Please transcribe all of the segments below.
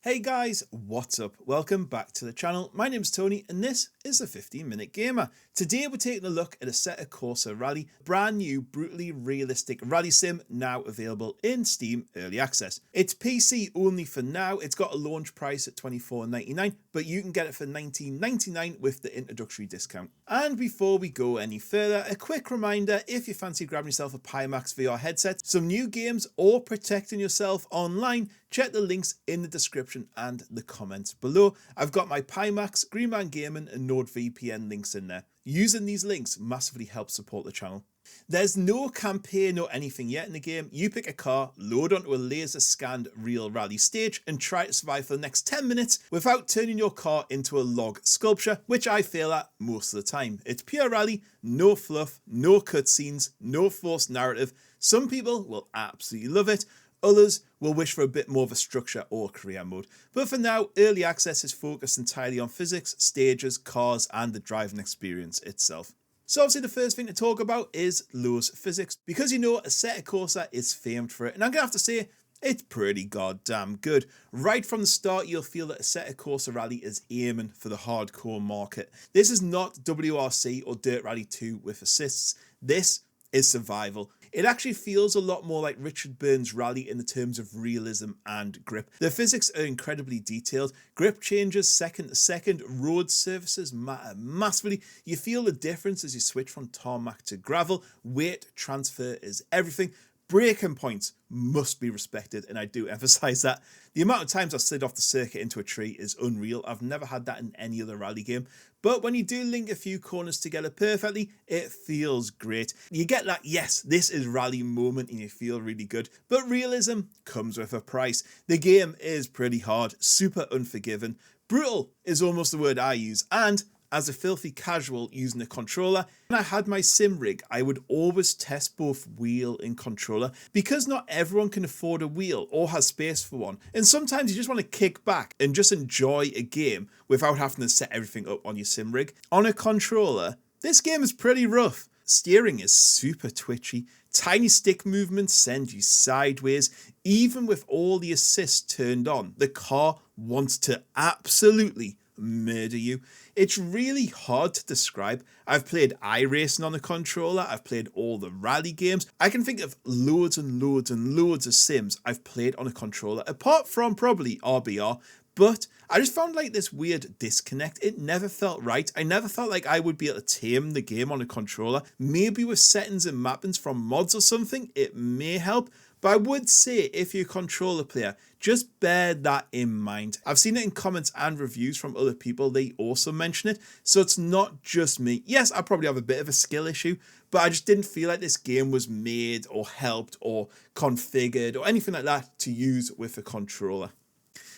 Hey guys, what's up? Welcome back to the channel. My name's Tony and this is the 15-Minute Gamer. Today we're taking a look at Assetto Corsa Rally, brand new, brutally realistic rally sim now available in Steam Early Access. It's PC only for now. It's got a launch price at $24.99, but you can get it for $19.99 with the introductory discount. And before we go any further, a quick reminder, if you fancy grabbing yourself a Pimax VR headset, some new games, or protecting yourself online, check the links in the description and the comments below. I've got my Pimax, Greenman Gaming and NordVPN links in there. Using these links massively helps support the channel. There's no campaign or anything yet in the game. You pick a car, load onto a laser scanned real rally stage and try to survive for the next 10 minutes without turning your car into a log sculpture, which I fail at most of the time. It's pure rally, no fluff, no cutscenes, no forced narrative. Some people will absolutely love it. Others will wish for a bit more of a structure or career mode. But for now, early access is focused entirely on physics, stages, cars, and the driving experience itself. So obviously the first thing to talk about is Lowe's physics, because you know Assetto Corsa is famed for it, and I'm going to have to say, it's pretty goddamn good. Right from the start, you'll feel that Assetto Corsa Rally is aiming for the hardcore market. This is not WRC or Dirt Rally 2 with assists. This is survival. It actually feels a lot more like Richard Burns' Rally in the terms of realism and grip. The physics are incredibly detailed. Grip changes second to second. Road surfaces matter massively. You feel the difference as you switch from tarmac to gravel. Weight transfer is everything. Braking points must be respected, and I do emphasize that. The amount of times I've slid off the circuit into a tree is unreal. I've never had that in any other rally game. But when you do link a few corners together perfectly, it feels great. You get that, yes, this is rally moment, and you feel really good. But realism comes with a price. The game is pretty hard, super unforgiving. Brutal is almost the word I use, and as a filthy casual using a controller, when I had my sim rig, I would always test both wheel and controller because not everyone can afford a wheel or has space for one. And sometimes you just want to kick back and just enjoy a game without having to set everything up on your sim rig. On a controller, this game is pretty rough. Steering is super twitchy. Tiny stick movements send you sideways. Even with all the assists turned on, the car wants to absolutely murder you. It's really hard to describe. I've played iRacing on a controller. I've played all the rally games. I can think of loads and loads and loads of sims I've played on a controller, apart from probably RBR. But I just found like this weird disconnect. It never felt right. I never felt like I would be able to tame the game on a controller. Maybe with settings and mappings from mods or something, it may help. But I would say if you're a controller player, just bear that in mind. I've seen it in comments and reviews from other people. They also mention it. So it's not just me. Yes, I probably have a bit of a skill issue, but I just didn't feel like this game was made or helped or configured or anything like that to use with a controller.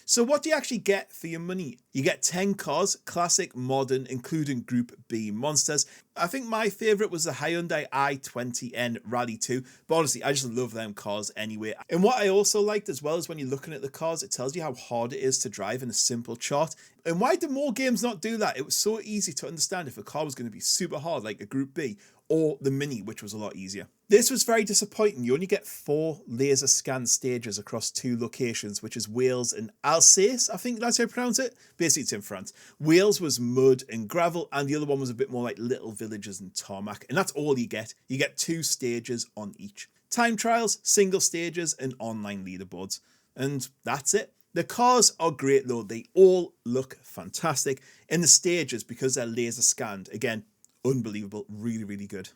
So what do you actually get for your money? You get 10 cars, classic, modern, including Group B monsters. I think my favourite was the Hyundai i20N Rally 2, but honestly, I just love them cars anyway. And what I also liked as well is when you're looking at the cars, it tells you how hard it is to drive in a simple chart. And why do more games not do that? It was so easy to understand if a car was going to be super hard, like a Group B, or the Mini, which was a lot easier. This was very disappointing. You only get 4 laser scan stages across 2 locations, which is Wales and Alsace, I think that's how you pronounce it. Basically, it's in France. Wales was mud and gravel, and the other one was a bit more like little villages and tarmac. And that's all you get. You get 2 stages on each. Time trials, single stages, and online leaderboards. And that's it. The cars are great though. They all look fantastic. And the stages, because they're laser scanned, again, unbelievable, really, really good.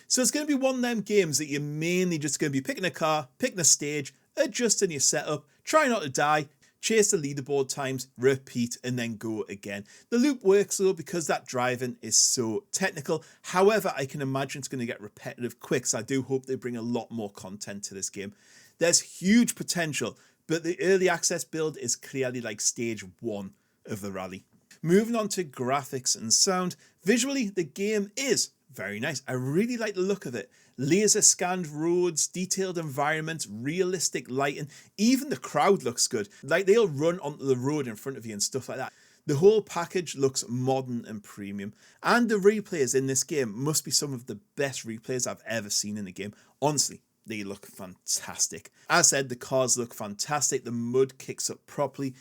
So it's going to be one of them games that you're mainly just going to be picking a car, picking a stage, adjusting your setup, try not to die, chase the leaderboard times, repeat, and then go again. The loop works though because that driving is so technical. However, I can imagine it's going to get repetitive quick, so I do hope they bring a lot more content to this game. There's huge potential, but the early access build is clearly like stage 1 of the rally. Moving on to graphics and sound, visually the game is very nice. I really like the look of it. Laser scanned roads, detailed environments, realistic lighting, even the crowd looks good. Like they'll run onto the road in front of you and stuff like that. The whole package looks modern and premium. And the replays in this game must be some of the best replays I've ever seen in a game. Honestly, they look fantastic. As I said, the cars look fantastic. The mud kicks up properly.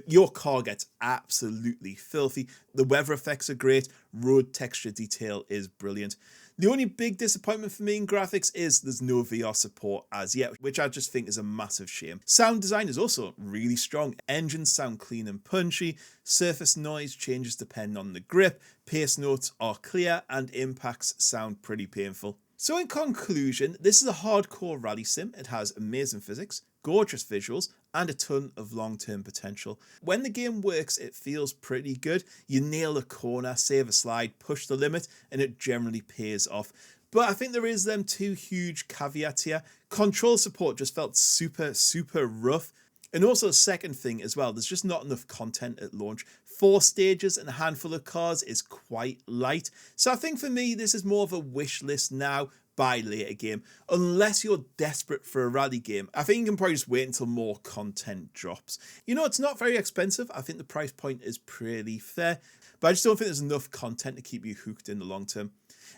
Your car gets absolutely filthy. The weather effects are great. Road texture detail is brilliant. The only big disappointment for me in graphics is there's no VR support as yet, which I just think is a massive shame. Sound design is also really strong. Engines sound clean and punchy. Surface noise changes depending on the grip. Pace notes are clear and impacts sound pretty painful. So in conclusion, this is a hardcore rally sim. It has amazing physics, gorgeous visuals, and a ton of long-term potential. When the game works, it feels pretty good. You nail a corner, save a slide, push the limit, and it generally pays off. But I think there is them two huge caveats here. Control support just felt super rough. And also the second thing as well, there's just not enough content at launch. 4 stages and a handful of cars is quite light. So I think for me, this is more of a wish list now, buy later game. Unless you're desperate for a rally game, I think you can probably just wait until more content drops. You know, it's not very expensive. I think the price point is pretty fair, but I just don't think there's enough content to keep you hooked in the long term.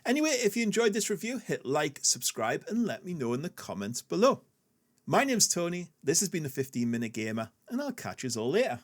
Anyway, if you enjoyed this review, hit like, subscribe, and let me know in the comments below. My name's Tony, this has been the 15 Minute Gamer, and I'll catch you all later.